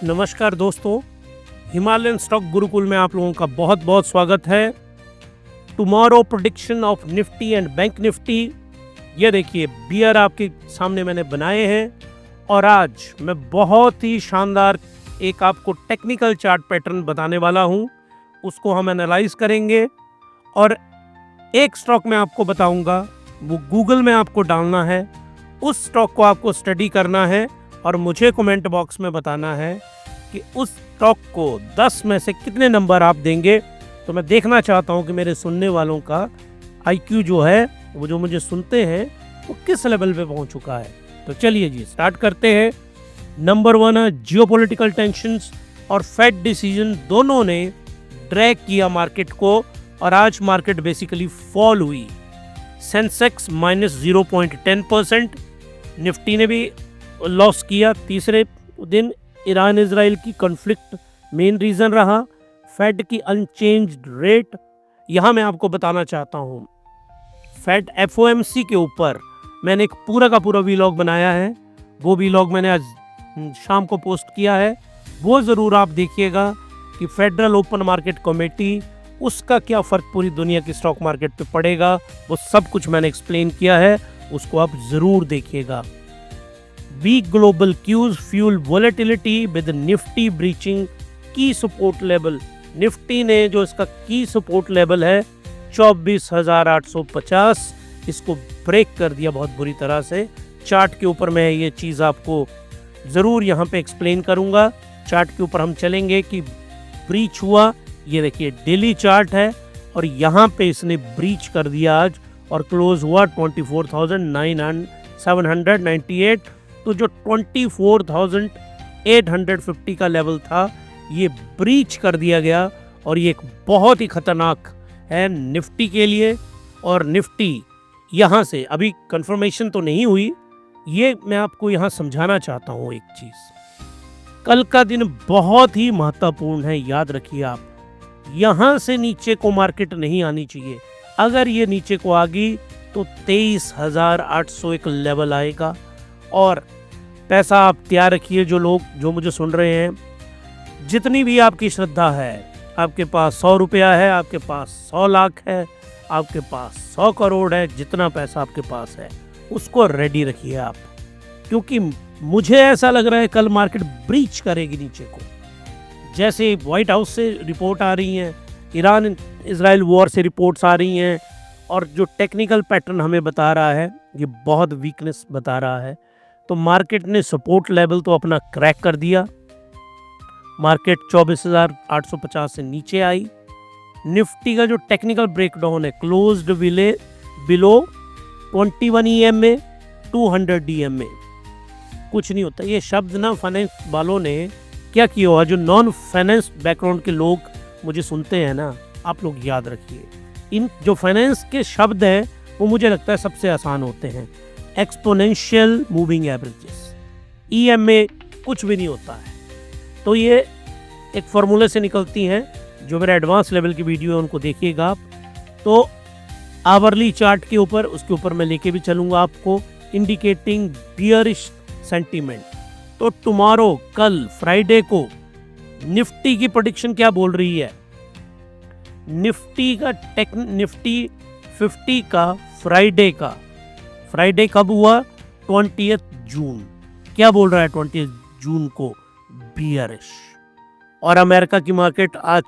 नमस्कार दोस्तों, Himalayan stock Gurukul में आप लोगों का बहुत बहुत स्वागत है। Tomorrow prediction of Nifty and bank Nifty. ये देखिए बियर आपके सामने मैंने बनाए हैं और आज मैं बहुत ही शानदार एक आपको टेक्निकल चार्ट पैटर्न बताने वाला हूँ। उसको हम एनालाइज करेंगे और एक स्टॉक मैं आपको बताऊंगा, वो गूगल में आपको डालना है, उस स्टॉक को आपको स्टडी करना है और मुझे कमेंट बॉक्स में बताना है कि उस स्टॉक को 10 में से कितने नंबर आप देंगे। तो मैं देखना चाहता हूं कि मेरे सुनने वालों का आईक्यू जो है, वो जो मुझे सुनते हैं, वो किस लेवल पे पहुंच चुका है। तो चलिए जी स्टार्ट करते हैं। नंबर 1 है जियोपॉलिटिकल टेंशंस और फेड डिसीजन, दोनों ने ड्रैग किया मार्केट को और आज मार्केट बेसिकली फॉल हुई। सेंसेक्स -0.10%, निफ्टी ने भी लॉस किया। तीसरे दिन ईरान इजराइल की कॉन्फ्लिक्ट मेन रीज़न रहा। फेड की अनचेंज्ड रेट, यहाँ मैं आपको बताना चाहता हूँ, फेड एफओएमसी के ऊपर मैंने एक पूरा का पूरा वीलॉग बनाया है। वो वीलॉग मैंने आज शाम को पोस्ट किया है, वो ज़रूर आप देखिएगा कि फेडरल ओपन मार्केट कमेटी, उसका क्या फ़र्क पूरी दुनिया की स्टॉक मार्केट पे पड़ेगा, वो सब कुछ मैंने एक्सप्लेन किया है, उसको आप ज़रूर देखिएगा। Weak global cues fuel volatility with Nifty breaching key support level। Nifty ने जो इसका की सपोर्ट लेवल है 24,850, इसको ब्रेक कर दिया बहुत बुरी तरह से। चार्ट के ऊपर मैं ये चीज़ आपको ज़रूर यहाँ पे एक्सप्लेन करूँगा। चार्ट के ऊपर हम चलेंगे कि ब्रीच हुआ। ये देखिए डेली चार्ट है और यहाँ पे इसने ब्रीच कर दिया आज और क्लोज हुआ 24,798। तो जो 24,850 का लेवल था, ये ब्रीच कर दिया गया और ये एक बहुत ही खतरनाक है निफ्टी के लिए। और निफ्टी यहाँ से अभी कंफर्मेशन तो नहीं हुई, ये मैं आपको यहाँ समझाना चाहता हूँ एक चीज़। कल का दिन बहुत ही महत्वपूर्ण है, याद रखिए आप। यहाँ से नीचे को मार्केट नहीं आनी चाहिए। अगर ये नीचे को आ गई तो 23,800 एक लेवल आएगा। और पैसा आप तैयार रखिए, जो लोग जो मुझे सुन रहे हैं, जितनी भी आपकी श्रद्धा है, आपके पास 100 रुपया है, आपके पास 100 लाख है, आपके पास 100 करोड़ है, जितना पैसा आपके पास है उसको रेडी रखिए आप, क्योंकि मुझे ऐसा लग रहा है कल मार्केट ब्रीच करेगी नीचे को। जैसे व्हाइट हाउस से रिपोर्ट आ रही हैं, ईरान इजराइल वॉर से रिपोर्ट्स आ रही हैं और जो टेक्निकल पैटर्न हमें बता रहा है, ये बहुत वीकनेस बता रहा है। तो मार्केट ने सपोर्ट लेवल तो अपना क्रैक कर दिया। मार्केट 24,850 से नीचे आई। निफ्टी का जो टेक्निकल ब्रेकडाउन है, क्लोज्ड बिलो 21 EMA 200 DMA। कुछ नहीं होता। ये शब्द ना फाइनेंस वालों ने क्या किया हुआ, जो नॉन फाइनेंस बैकग्राउंड के लोग मुझे सुनते हैं ना, आप लोग याद रखिए, इन जो फाइनेंस के शब्द हैं वो मुझे लगता है सबसे आसान होते हैं। एक्सपोनेंशियल मूविंग एवरेजेस, EMA कुछ भी नहीं होता है। तो ये एक फॉर्मूले से निकलती हैं, जो मेरा एडवांस लेवल की वीडियो है उनको देखिएगा आप। तो आवरली चार्ट के ऊपर, उसके ऊपर मैं लेके भी चलूँगा आपको, इंडिकेटिंग बियरिश सेंटीमेंट। तो टुमारो, कल फ्राइडे को निफ्टी की प्रेडिक्शन क्या बोल रही है? निफ्टी 50 का फ्राइडे कब हुआ? 20 जून। क्या बोल रहा है 20 जून को? बियरिश। और अमेरिका की मार्केट आज,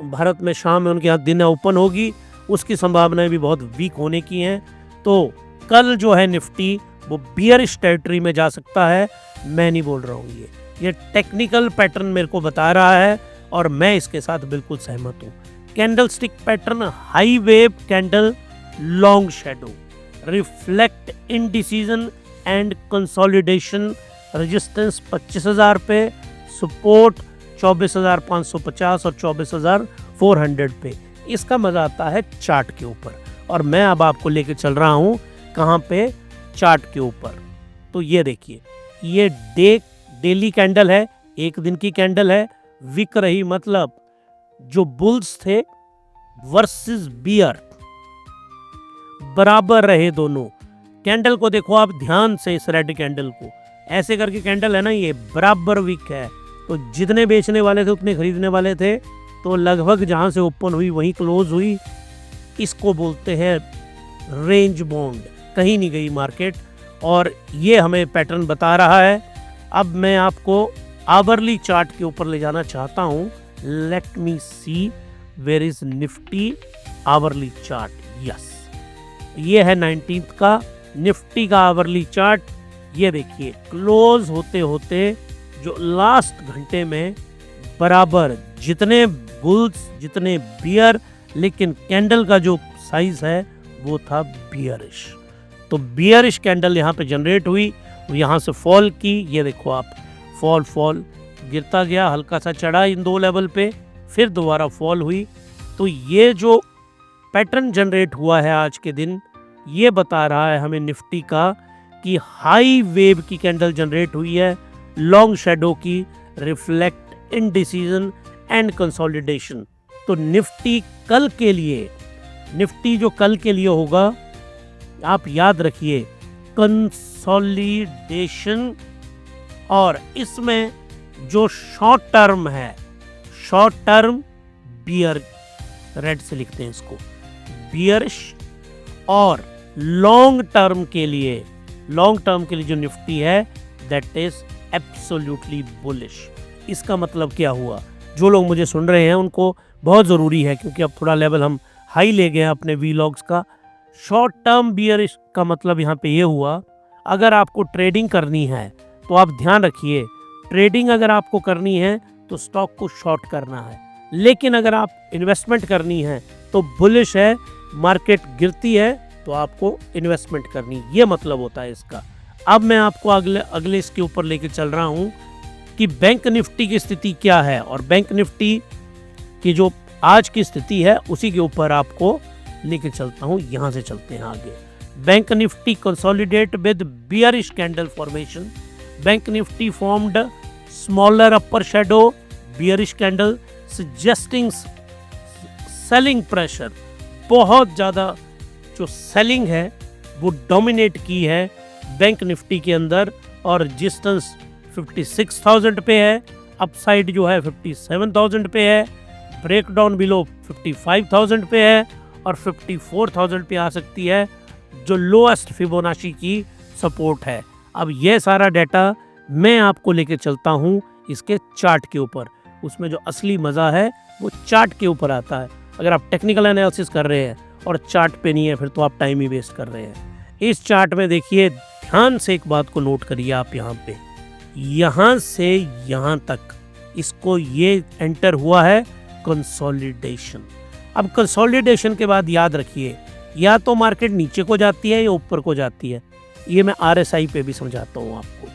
भारत में शाम में उनके यहाँ दिन ओपन होगी, उसकी संभावनाएं भी बहुत वीक होने की हैं। तो कल जो है निफ्टी वो बियरिश टेरिटरी में जा सकता है। मैं नहीं बोल रहा हूँ, ये टेक्निकल पैटर्न मेरे को बता रहा है और मैं इसके साथ बिल्कुल सहमत हूँ। Candle stick pattern, high wave candle, long shadow, reflect indecision and consolidation. Resistance 25,000 पे, सपोर्ट 24,550 और 24,400 पे। इसका मजा आता है चार्ट के ऊपर और मैं अब आपको लेके चल रहा हूँ कहाँ पे? चार्ट के ऊपर। तो ये देखिए, ये डेली कैंडल है, एक दिन की कैंडल है, विक रही, मतलब जो बुल्स थे वर्सेस बियर बराबर रहे दोनों। कैंडल को देखो आप ध्यान से, इस रेड कैंडल को, ऐसे करके कैंडल है ना, ये बराबर वीक है, तो जितने बेचने वाले थे उतने खरीदने वाले थे, तो लगभग जहाँ से ओपन हुई वहीं क्लोज हुई। इसको बोलते हैं रेंज बाउंड, कहीं नहीं गई मार्केट, और ये हमें पैटर्न बता रहा है। अब मैं आपको आवरली चार्ट के ऊपर ले जाना चाहता हूँ। Let me see where is Nifty hourly chart. Yes, ये है 19th का निफ्टी का आवरली चार्ट। ये देखिए क्लोज होते होते जो लास्ट घंटे में बराबर जितने बुल्स जितने बियर, लेकिन कैंडल का जो साइज है वो था बियरिश। तो बियरिश कैंडल यहाँ पे जनरेट हुई, यहाँ से फॉल की। ये देखो आप, फॉल गिरता गया, हल्का सा चढ़ा इन दो लेवल पे, फिर दोबारा फॉल हुई। तो ये जो पैटर्न जनरेट हुआ है आज के दिन, ये बता रहा है हमें निफ्टी का कि हाई वेव की कैंडल जनरेट हुई है, लॉन्ग शैडो की, रिफ्लेक्ट इंडिसीजन एंड कंसोलिडेशन। तो निफ्टी जो कल के लिए होगा, आप याद रखिए कंसोलिडेशन। और इसमें जो शॉर्ट टर्म है, शॉर्ट टर्म बियर, रेड से लिखते हैं इसको बियरिश, और लॉन्ग टर्म के लिए जो निफ्टी है दैट इज एब्सोल्युटली बुलिश। इसका मतलब क्या हुआ? जो लोग मुझे सुन रहे हैं उनको बहुत ज़रूरी है, क्योंकि अब थोड़ा लेवल हम हाई ले गए हैं अपने वीलॉग्स का। शॉर्ट टर्म बियरिश का मतलब यहाँ पे ये हुआ, अगर आपको ट्रेडिंग करनी है तो आप ध्यान रखिए, ट्रेडिंग अगर आपको करनी है तो स्टॉक को शॉर्ट करना है, लेकिन अगर आप इन्वेस्टमेंट करनी है तो बुलिश है, मार्केट गिरती है तो आपको इन्वेस्टमेंट करनी, ये मतलब होता है इसका। अब मैं आपको अगले इसके ऊपर लेके चल रहा हूँ कि बैंक निफ्टी की स्थिति क्या है, और बैंक निफ्टी की जो आज की स्थिति है उसी के ऊपर आपको लेके चलता हूँ। यहाँ से चलते हैं आगे। Bank Nifty consolidate with bearish candle formation. Bank Nifty formed smaller upper shadow bearish candle suggesting selling pressure. बहुत ज़्यादा जो सेलिंग है वो डोमिनेट की है बैंक निफ्टी के अंदर, और रेजिस्टेंस 56,000 पे है, अपसाइड जो है 57,000 पे है, ब्रेकडाउन बिलो 55,000 पे है, और 54,000 पे आ सकती है जो लोएस्ट फिबोनाची की सपोर्ट है। अब ये सारा डाटा मैं आपको लेके चलता हूँ इसके चार्ट के ऊपर। उसमें जो असली मज़ा है वो चार्ट के ऊपर आता है। अगर आप टेक्निकल एनालिसिस कर रहे हैं और चार्ट पे नहीं है, फिर तो आप टाइम ही वेस्ट कर रहे हैं। इस चार्ट में देखिए, ध्यान से एक बात को नोट करिए आप, यहाँ पे यहाँ से यहाँ तक इसको ये एंटर हुआ है कंसोलिडेशन। अब कंसोलिडेशन के बाद याद रखिए, या तो मार्केट नीचे को जाती है या ऊपर को जाती है। ये मैं RSI पे भी समझाता हूँ आपको।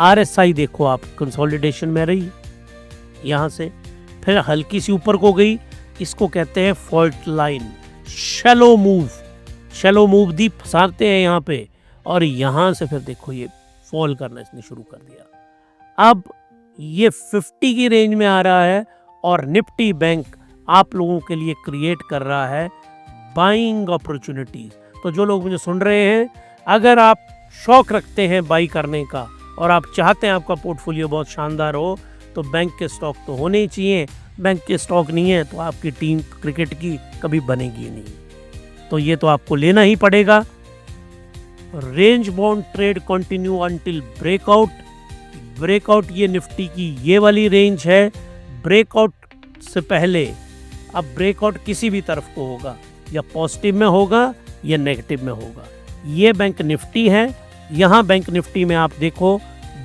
RSI देखो आप, कंसोलिडेशन में रही, यहाँ से फिर हल्की सी ऊपर को गई, इसको कहते हैं फॉल्ट लाइन। शैलो मूव दी फंसाते हैं यहाँ पे, और यहाँ से फिर देखो ये फॉल करना इसने शुरू कर दिया। अब ये 50 की रेंज में आ रहा है, और निफ्टी बैंक आप लोगों के लिए क्रिएट कर रहा है बाइंग अपॉर्चुनिटीज। तो जो लोग मुझे सुन रहे हैं, अगर आप शौक रखते हैं बाई करने का और आप चाहते हैं आपका पोर्टफोलियो बहुत शानदार हो, तो बैंक के स्टॉक तो होने ही चाहिए। बैंक के स्टॉक नहीं है तो आपकी टीम क्रिकेट की कभी बनेगी नहीं, तो ये तो आपको लेना ही पड़ेगा। Range bound trade continue until breakout ये निफ्टी की ये वाली रेंज है। ब्रेकआउट से पहले, अब ब्रेकआउट किसी भी तरफ को होगा, या पॉजिटिव में होगा या नेगेटिव में होगा। ये बैंक निफ्टी है। यहाँ बैंक निफ्टी में आप देखो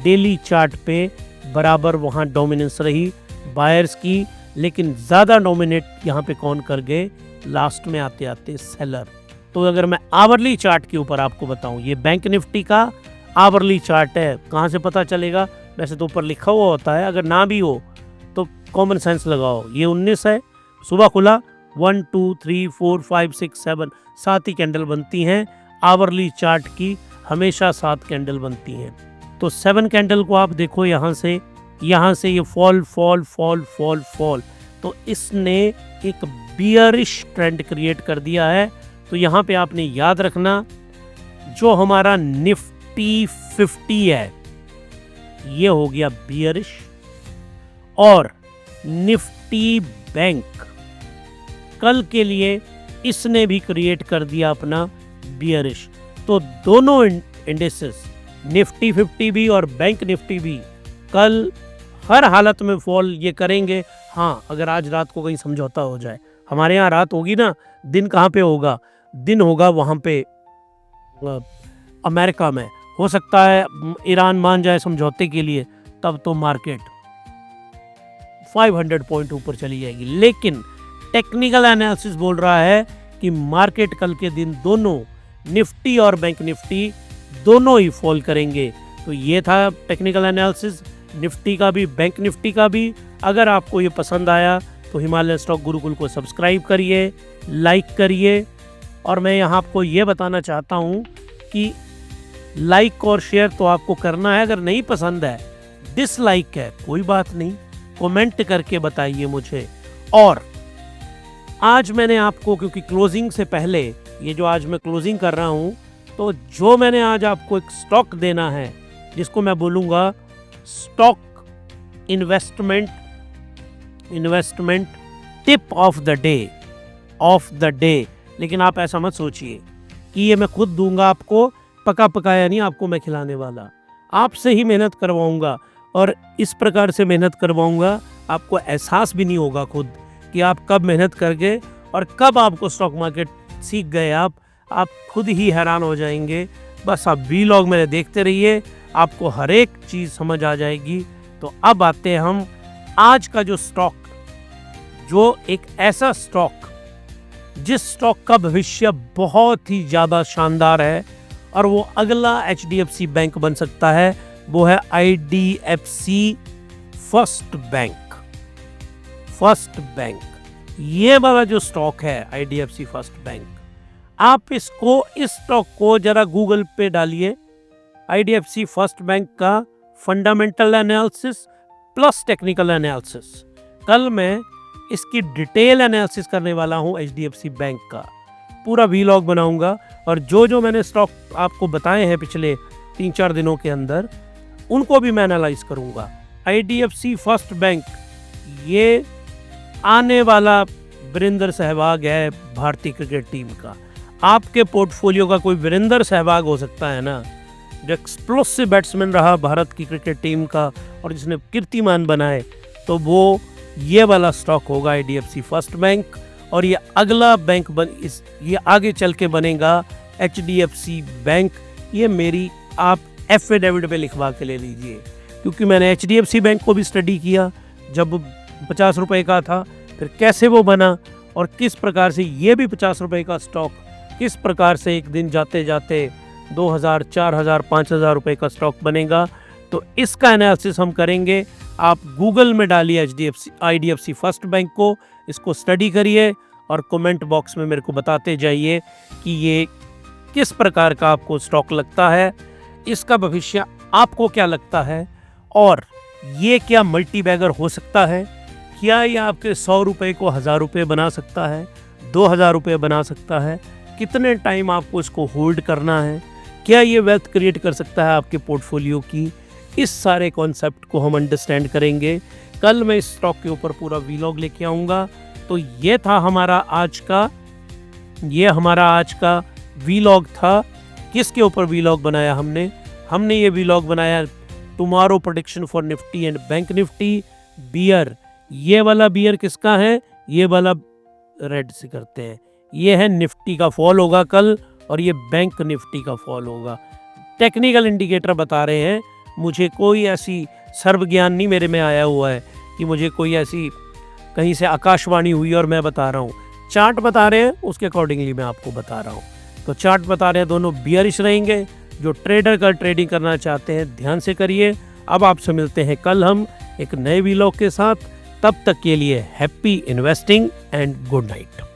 डेली चार्ट पे बराबर वहाँ डोमिनेंस रही बायर्स की, लेकिन ज़्यादा डोमिनेट यहाँ पे कौन कर गए, लास्ट में आते आते सेलर। तो अगर मैं आवरली चार्ट के ऊपर आपको बताऊं, ये बैंक निफ्टी का आवरली चार्ट है। कहाँ से पता चलेगा? वैसे तो ऊपर लिखा हुआ होता है, अगर ना भी हो तो कॉमन सेंस लगाओ। ये 19 है, सुबह खुला 1 2 3 4 5 6 7 7 ही कैंडल बनती हैं। आवरली चार्ट की हमेशा 7 कैंडल बनती हैं। तो 7 कैंडल को आप देखो, यहाँ से ये फॉल, तो इसने एक बियरिश ट्रेंड क्रिएट कर दिया है। तो यहाँ पे आपने याद रखना, जो हमारा निफ्टी 50 है ये हो गया बियरिश, और निफ्टी बैंक कल के लिए इसने भी क्रिएट कर दिया अपना बियरिश। तो दोनों इंडेक्सेस निफ्टी 50 भी और बैंक निफ्टी भी कल हर हालत में फॉल ये करेंगे। हाँ, अगर आज रात को कहीं समझौता हो जाए, हमारे यहाँ रात होगी ना, दिन कहाँ पे होगा, दिन होगा वहाँ पे अमेरिका में। हो सकता है ईरान मान जाए समझौते के लिए, तब तो मार्केट 500 पॉइंट ऊपर चली जाएगी। लेकिन टेक्निकल एनालिसिस बोल रहा है कि मार्केट कल के दिन दोनों निफ्टी और बैंक निफ्टी दोनों ही फॉल करेंगे। तो ये था टेक्निकल एनालिसिस निफ्टी का भी, बैंक निफ्टी का भी। अगर आपको ये पसंद आया तो हिमालय स्टॉक गुरुकुल को सब्सक्राइब करिए, लाइक करिए। और मैं यहाँ आपको ये बताना चाहता हूँ कि लाइक और शेयर तो आपको करना है, अगर नहीं पसंद है, डिसलाइक है, कोई बात नहीं, कमेंट करके बताइए मुझे। और आज मैंने आपको, क्योंकि क्लोजिंग से पहले ये जो आज मैं क्लोजिंग कर रहा हूँ, तो जो मैंने आज आपको एक स्टॉक देना है जिसको मैं बोलूँगा stock investment tip of the day. लेकिन आप ऐसा मत सोचिए कि ये मैं खुद दूंगा आपको, पका पकाया नहीं आपको मैं खिलाने वाला, आपसे ही मेहनत करवाऊंगा। और इस प्रकार से मेहनत करवाऊंगा आपको एहसास भी नहीं होगा खुद कि आप कब मेहनत कर गए और कब आपको स्टॉक मार्केट सीख गए। आप खुद ही हैरान हो जाएंगे। बस आप वीलॉग मेरे देखते रहिए, आपको हर एक चीज़ समझ आ जाएगी। तो अब आते हैं हम आज का जो स्टॉक, जो एक ऐसा स्टॉक जिस स्टॉक का भविष्य बहुत ही ज़्यादा शानदार है और वो अगला HDFC बैंक बन सकता है, वो है IDFC फर्स्ट बैंक। ये वाला जो स्टॉक है IDFC फर्स्ट बैंक, आप इस स्टॉक को जरा गूगल पे डालिए, IDFC फर्स्ट बैंक का fundamental analysis plus technical analysis. कल मैं इसकी डिटेल एनालिसिस करने वाला हूँ HDFC बैंक का, पूरा वीलॉग बनाऊंगा। और जो मैंने स्टॉक आपको बताए हैं पिछले 3-4 दिनों के अंदर, उनको भी मैं एनालाइज करूंगा। IDFC फर्स्ट बैंक ये आने वाला वीरेंद्र सहवाग है भारतीय क्रिकेट टीम का। आपके पोर्टफोलियो का कोई वीरेंद्र सहवाग हो सकता है ना, जो एक्सप्लोसिव बैट्समैन रहा भारत की क्रिकेट टीम का और जिसने कीर्तिमान बनाए, तो वो ये वाला स्टॉक होगा IDFC फर्स्ट बैंक। और ये अगला बैंक ये आगे चल के बनेगा HDFC बैंक। ये मेरी आप एफिडेविट पे लिखवा के ले लीजिए, क्योंकि मैंने HDFC बैंक को भी स्टडी किया जब 50 रुपए का था, फिर कैसे वो बना और किस प्रकार से ये भी 50 रुपए का स्टॉक किस प्रकार से एक दिन जाते जाते 2000, 4000, 5000 रुपए का स्टॉक बनेगा। तो इसका एनालिसिस हम करेंगे। आप गूगल में डालिए IDFC फर्स्ट बैंक को, इसको स्टडी करिए और कमेंट बॉक्स में मेरे को बताते जाइए कि ये किस प्रकार का आपको स्टॉक लगता है, इसका भविष्य आपको क्या लगता है, और ये क्या मल्टी बैगर हो सकता है, क्या ये आपके 100 रुपये को 1000 रुपये बना सकता है, 2000 रुपये बना सकता है, कितने टाइम आपको इसको होल्ड करना है, क्या ये वेल्थ क्रिएट कर सकता है आपके पोर्टफोलियो की। इस सारे कॉन्सेप्ट को हम अंडरस्टैंड करेंगे। कल मैं इस स्टॉक के ऊपर पूरा वीलॉग लेके आऊँगा। तो ये था हमारा आज का वीलॉग था। किसके ऊपर वीलॉग बनाया हमने ये वीलॉग बनाया tomorrow prediction for Nifty and bank Nifty. Bear, ये वाला बियर किसका है, ये वाला रेड से करते हैं, ये है निफ्टी का फॉल होगा कल और ये बैंक निफ्टी का फॉल होगा। टेक्निकल इंडिकेटर बता रहे हैं, मुझे कोई ऐसी सर्व ज्ञान नहीं मेरे में आया हुआ है कि मुझे कोई ऐसी कहीं से आकाशवाणी हुई और मैं बता रहा हूँ। चार्ट बता रहे हैं, उसके अकॉर्डिंगली मैं आपको बता रहा हूँ। तो चार्ट बता रहे हैं दोनों बियरिश रहेंगे। जो ट्रेडर का ट्रेडिंग करना चाहते हैं ध्यान से करिए। अब आपसे मिलते हैं कल हम एक नए वीलॉग के साथ। तब तक के लिए happy investing and good night.